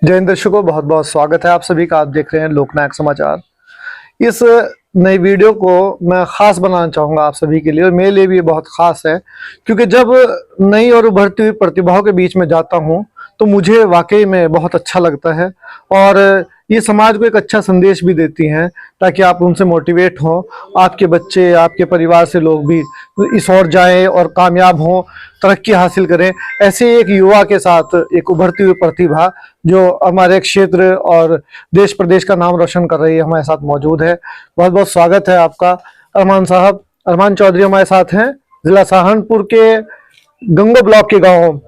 जय हिंद दर्शकों, बहुत बहुत स्वागत है आप सभी का। आप देख रहे हैं लोकनायक समाचार। इस नई वीडियो को मैं ख़ास बनाना चाहूँगा आप सभी के लिए, और मेरे लिए भी ये बहुत ख़ास है क्योंकि जब नई और उभरती हुई प्रतिभाओं के बीच में जाता हूँ तो मुझे वाकई में बहुत अच्छा लगता है, और ये समाज को एक अच्छा संदेश भी देती हैं ताकि आप उनसे मोटिवेट हों, आपके बच्चे, आपके परिवार से लोग भी इस ओर जाएं और कामयाब हों, तरक्की हासिल करें। ऐसे एक युवा के साथ एक उभरती हुई प्रतिभा जो हमारे क्षेत्र और देश प्रदेश का नाम रोशन कर रही है, हमारे साथ मौजूद है। बहुत बहुत स्वागत है आपका अरमान साहब। अरमान चौधरी हमारे साथ हैं। जिला सहारनपुर के गंगो ब्लॉक के गांव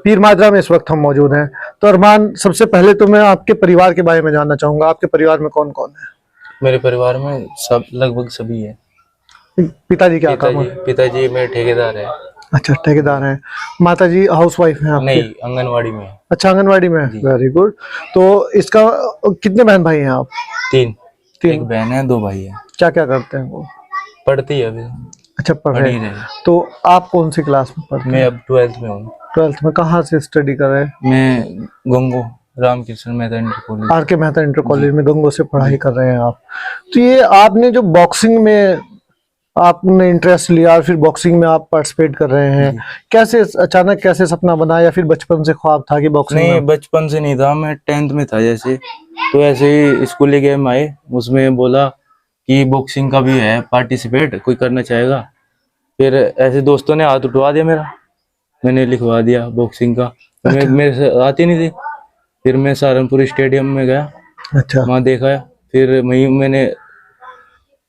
पीर माजरा में इस वक्त हम मौजूद हैं। तो अरमान, सबसे पहले तो मैं आपके परिवार के बारे में जानना चाहूंगा। आपके परिवार में कौन कौन है? मेरे परिवार में सब लगभग सभी है। पिताजी क्या काम है? पिताजी मेरे ठेकेदार है। अच्छा, ठेकेदार हैं। माता जी हाउसवाइफ हैं आपके? नहीं, आंगनवाड़ी में है। अच्छा, आंगनवाड़ी में। Very good. तो इसका कितने बहन भाई हैं आप? तीन। तीन। एक बहन है, दो भाई है। क्या क्या करते हैं वो? पढ़ती है अभी। अच्छा, पढ़ रहे हैं। तो आप कौन सी क्लास में पढ़ते हैं? मैं अब 12th में हूँ। 12th में। कहाँ से स्टडी कर रहे हैं? मैं Gango Ramkrishna Mehta inter college, R K Mehta inter college में गंगो से पढ़ाई कर रहे हैं आप। तो ये आपने जो बॉक्सिंग में आपने इंटरेस्ट लिया और फिर बॉक्सिंग में आप पार्टिसिपेट कर रहे हैं, कैसे अचानक कैसे सपना बना, या फिर बचपन से ख्वाब था कि बॉक्सिंग? नहीं, बचपन से नहीं था। मैं 10th में था जैसे, तो ऐसे ही स्कूली गेम आए, उसमें बोला कि बॉक्सिंग का भी है पार्टिसिपेट, कोई करना चाहेगा। फिर ऐसे दोस्तों ने हाथ उठवा दिया मेरा, मैंने लिखवा दिया बॉक्सिंग का। मेरे से आती नहीं थी। फिर मैं सहारनपुर स्टेडियम में गया। अच्छा। वहाँ देखा, फिर वहीं मैंने,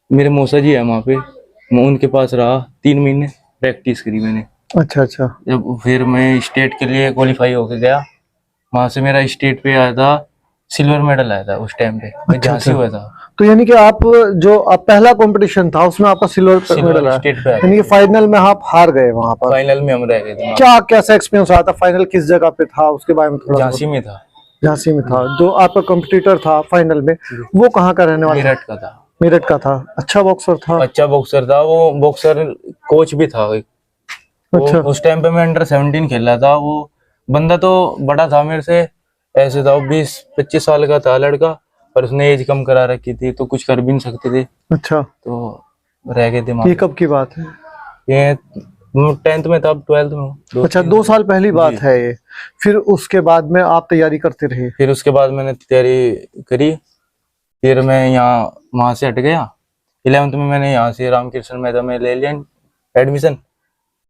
मेरे मौसा जी है वहाँ पे, मैं उनके पास रहा 3 महीने, प्रैक्टिस करी मैंने। अच्छा अच्छा। जब फिर मैं स्टेट के लिए क्वालिफाई होके गया, वहाँ से मेरा स्टेट पे आया था, सिल्वर मेडल आया था उस टाइम पे। मैं झांसी हुआ था। तो यानी कि आप पहला कंपटीशन था उसमें आपका सिल्वर मेडल आया, स्टेट पे। यानी कि फाइनल में आप हार गए वहां पर? फाइनल में हम रह गए थे। क्या कैसा एक्सपीरियंस रहा था? फाइनल किस जगह पे था उसके बारे में थोड़ा? झांसी में था। झांसी में था। जो आपका कंपटीटर था फाइनल में, वो कहाँ का रहने वाला? मेरठ का था। मेरठ का था। अच्छा बॉक्सर था? अच्छा बॉक्सर था वो। बॉक्सर कोच भी था एक। अच्छा। उस टाइम पे मैं अंडर 17 खेल रहा था। वो बंदा तो बड़ा था मेरे से, ऐसे था, 20-25 साल का था लड़का, पर उसने एज कम करा रखी थी तो कुछ कर भी नहीं सकते थे। अच्छा। तो रह गए थे। ये कब की बात है? ये 10th में था, अब 12th में हूँ। अच्छा, 2 साल पहली बात है ये। फिर उसके बाद में आप तैयारी करते रहे? फिर उसके बाद मैंने तैयारी करी। फिर मैं यहाँ वहाँ से हट गया। 11th में मैंने यहाँ से रामकृष्ण मेहता में ले लिया एडमिशन।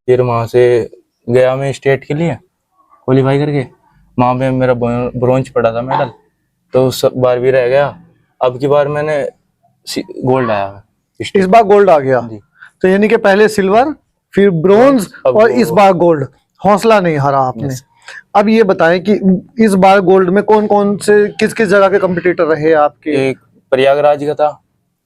फिर वहाँ से गया मैं स्टेट के लिए क्वालिफाई करके। वहाँ पे मेरा ब्रोंज पड़ा था मेडल, तो उस बार भी रह गया। अब की बार मैंने गोल्ड आया। इस बार गोल्ड आ गया? तो यानी कि पहले सिल्वर, फिर ब्रोंज, और इस बार गोल्ड। हौसला नहीं हारा आपने। अब ये बताएं कि इस बार गोल्ड में कौन कौन से, किस किस जगह के कंपटीटर रहे आपके? एक प्रयागराज का था।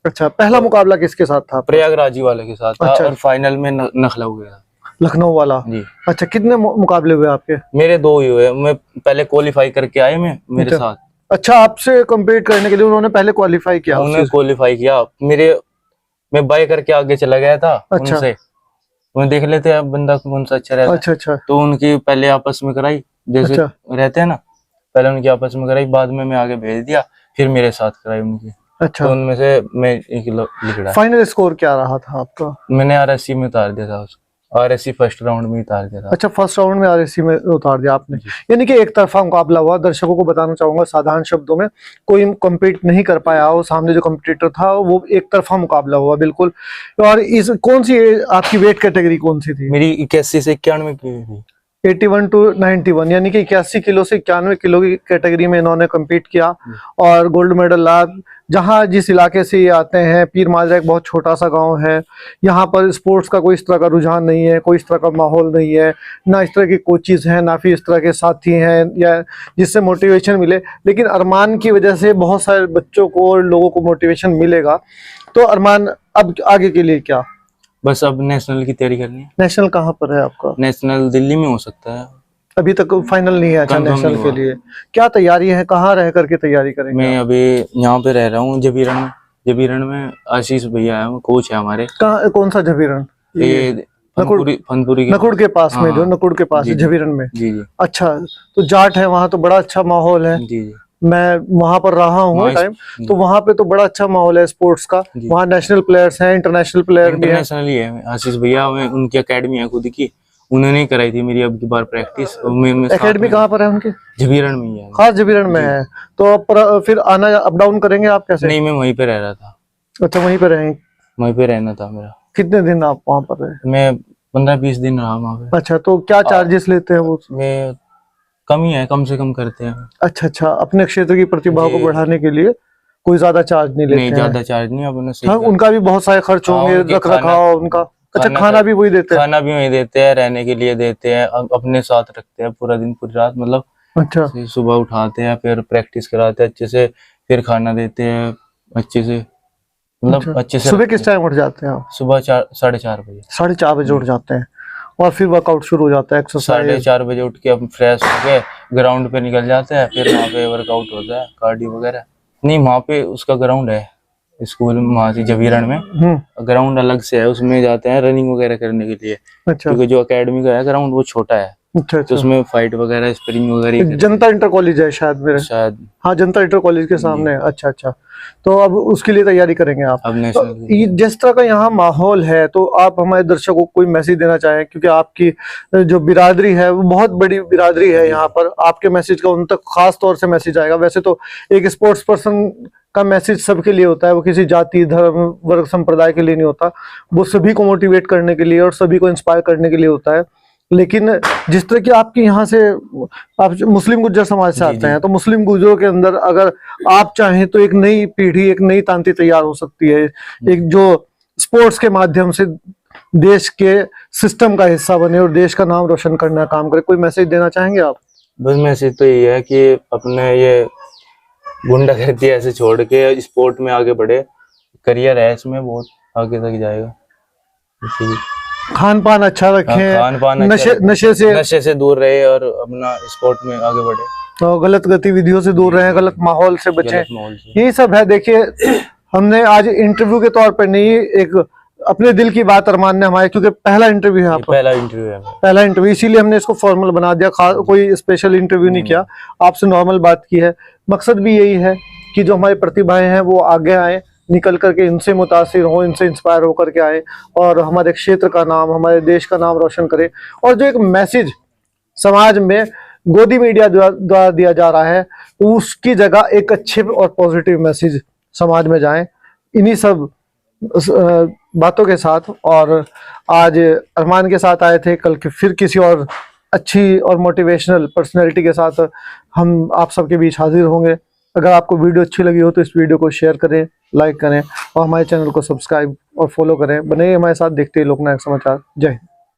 अच्छा, पहला मुकाबला किसके साथ था? प्रयागराज वाले के साथ था। अच्छा। और फाइनल में नखलऊ गया, लखनऊ वाला जी। अच्छा, कितने मुकाबले हुए आपके? मेरे 2 ही हुए। मैं पहले क्वालिफाई करके आए मैं मेरे साथ। अच्छा, आपसे कम्पीट करने के लिए उन्होंने पहले क्वालिफाई किया? उन्होंने क्वालिफाई किया। मैं बाय करके आगे चला गया था। अच्छा। उनसे वो देख लेते हैं बंदा कौन सा अच्छा रहता है। अच्छा अच्छा। तो उनकी पहले आपस में कराई, जैसे अच्छा। रहते हैं ना, पहले उनकी आपस में कराई, बाद में मैं आगे भेज दिया, फिर मेरे साथ कराई उनकी। अच्छा। तो उनमें से मैं एक लिख रहा। फाइनल स्कोर क्या रहा था आपका? मैंने RSC में उतार दिया था उसको। RSC फर्स्ट राउंड में उतार दिया था। अच्छा, फर्स्ट राउंड में RSC में उतार दिया आपने। यानी कि एक तरफा मुकाबला हुआ। दर्शकों को बताना चाहूंगा साधारण शब्दों में, कोई कम्पीट नहीं कर पाया हो। सामने जो कम्पिटिटर था वो एक तरफा मुकाबला हुआ बिल्कुल। और इस कौन सी आपकी वेट कैटेगरी कौन सी थी? मेरी 81 से 91 की थी। 81 to 91, यानी कि 81 किलो से 91 किलो की कैटेगरी में इन्होंने कम्पीट किया और गोल्ड मेडल ला। जहाँ जिस इलाके से ये आते हैं, पीर माजरा एक बहुत छोटा सा गांव है। यहाँ पर स्पोर्ट्स का कोई इस तरह का रुझान नहीं है, कोई इस तरह का माहौल नहीं है, ना इस तरह की कोचेज हैं, ना फिर इस तरह के साथी हैं या जिससे मोटिवेशन मिले। लेकिन अरमान की वजह से बहुत सारे बच्चों को और लोगों को मोटिवेशन मिलेगा। तो अरमान, अब आगे के लिए क्या? बस अब नेशनल की तैयारी करनी है। नेशनल कहाँ पर है आपका? नेशनल दिल्ली में हो सकता है। अभी तक फाइनल नहीं है? अच्छा, नेशनल के लिए क्या तैयारी है? कहाँ रह करके तैयारी करेंगे? मैं अभी यहाँ पे रह रहा हूँ, जबीरण में। आशीष भैया है, कोच है हमारे। कहाँ? कौन सा जबीरण? ये फनपुरी नकुड़ के पास में, हाँ, जो नकुड़ के पास जी, है, जी। झबीरन में। जी जी अच्छा, तो जाट है वहाँ, तो बड़ा अच्छा माहौल है। जी जी। मैं वहां पर रहा हूँ वहाँ टाइम, जी। तो वहां पे तो बड़ा अच्छा माहौल है स्पोर्ट्स का। जी। वहाँ नेशनल प्लेयर्स हैं, इंटरनेशनल प्लेयर भी हैं। इंटरनेशनल ही है आशीष भैया, उनकी एकेडमी है खुद की, उन्होंने ही कराई थी मेरी अब की बार प्रैक्टिस। एकेडमी कहाँ पर है उनकी? झबीरण में ही है। खास झबीरन में है। तो फिर आना अप डाउन करेंगे आप कैसे? नहीं, मैं वहीं पे रह रहा था। अच्छा, वहीं पे रहेंगे। वहीं पे रहना था मेरा। कितने दिन आप वहाँ पर रहे? मैं 15-20 दिन रहा वहाँ पे। अच्छा, तो क्या चार्जेस लेते हैं वो? मैं कम ही है, कम से कम करते हैं। अच्छा अच्छा, अपने क्षेत्र की प्रतिभा को जी। बढ़ाने के लिए कोई ज्यादा चार्ज नहीं लेते नहीं, हैं? ज्यादा चार्ज नहीं, अपने सही हाँ, कर- उनका भी बहुत सारे खर्च हाँ, होंगे, उनके रख रखाव उनका। अच्छा, खाना भी वही देते हैं? खाना भी वही देते हैं, रहने के लिए देते हैं, अपने साथ रखते हैं पूरा दिन पूरी रात, मतलब अच्छा सुबह उठाते हैं, फिर प्रैक्टिस कराते हैं अच्छे से, फिर खाना देते हैं अच्छे से, मतलब अच्छा। अच्छे से सुबह रखते किस हैं। टाइम उठ जाते हैं आप? सुबह 4-4:30 बजे। 4:30 बजे उठ जाते हैं, और फिर वर्कआउट शुरू हो जाता है, एक्सरसाइज? 4:30 बजे उठ के हम फ्रेश होके ग्राउंड पे निकल जाते हैं, फिर वहाँ पे वर्कआउट होता है, कार्डियो वगैरह। नहीं, वहाँ पे उसका ग्राउंड है स्कूल में, वहाँ से झबीरण में ग्राउंड अलग से है, उसमें जाते हैं रनिंग वगैरह करने के लिए। अच्छा क्योंकि जो एकेडमी का है ग्राउंड वो छोटा है, अच्छा तो अच्छा। उसमें फाइट वगैरह स्प्रिंग वगैरह ही करते जनता इंटर कॉलेज है शायद मेरे। हैं शायद। हाँ, जनता इंटर कॉलेज के सामने है। अच्छा अच्छा, तो अब उसके लिए तैयारी करेंगे आप? अब तो नेशनल जिस तरह का यहाँ माहौल है, तो आप हमारे दर्शकों को कोई मैसेज देना चाहें, क्योंकि आपकी जो बिरादरी है वो बहुत बड़ी बिरादरी है यहाँ पर, आपके मैसेज का उन तक खास तौर से मैसेज आएगा। वैसे तो एक स्पोर्ट्स पर्सन का मैसेज सबके लिए होता है, वो किसी जाति धर्म वर्ग संप्रदाय के लिए नहीं होता, वो सभी को मोटिवेट करने के लिए और सभी को इंस्पायर करने के लिए होता है। लेकिन जिस तरह की आपकी यहाँ से, आप मुस्लिम गुर्जर समाज से आते हैं, तो मुस्लिम गुर्जरों के अंदर अगर आप चाहें तो एक नई पीढ़ी, एक नई तांती तैयार हो सकती है, एक जो स्पोर्ट्स के माध्यम से देश के सिस्टम का हिस्सा बने और देश का नाम रोशन करने का काम करे। कोई मैसेज देना चाहेंगे आप? बस मैसेज तो ये है कि अपने ये गुंडागर्दी ऐसे छोड़ के स्पोर्ट में आगे बढ़े, करियर है इसमें, बहुत आगे तक जाएगा। खान पान अच्छा रखें, खान पान नशे से दूर रहे और अपना स्पोर्ट में आगे बढ़े, तो गलत गतिविधियों से दूर रहें, गलत माहौल से बचें, गलत माहौल से। यही सब है। देखिए, हमने आज इंटरव्यू के तौर पर नहीं, एक अपने दिल की बात अरमान ने हमारे, क्योंकि पहला इंटरव्यू है आपका, पहला इंटरव्यू है, पहला इंटरव्यू, इसीलिए हमने इसको फॉर्मल बना दिया, कोई स्पेशल इंटरव्यू नहीं किया, आपसे नॉर्मल बात की है। मकसद भी यही है कि जो हमारी प्रतिभाएं हैं वो आगे आए, निकल करके इनसे मुतासिर हो, इनसे इंस्पायर होकर के आए और हमारे क्षेत्र का नाम, हमारे देश का नाम रोशन करें। और जो एक मैसेज समाज में गोदी मीडिया द्वारा दिया जा रहा है, उसकी जगह एक अच्छे और पॉजिटिव मैसेज समाज में जाए। इन्हीं सब बातों के साथ, और आज अरमान के साथ आए थे, कल के फिर किसी और अच्छी और मोटिवेशनल पर्सनैलिटी के साथ हम आप सबके बीच हाजिर होंगे। अगर आपको वीडियो अच्छी लगी हो तो इस वीडियो को शेयर करें, लाइक करें और हमारे चैनल को सब्सक्राइब और फॉलो करें। बने हमारे साथ, देखते हैं लोकनायक समाचार। जय हिंद।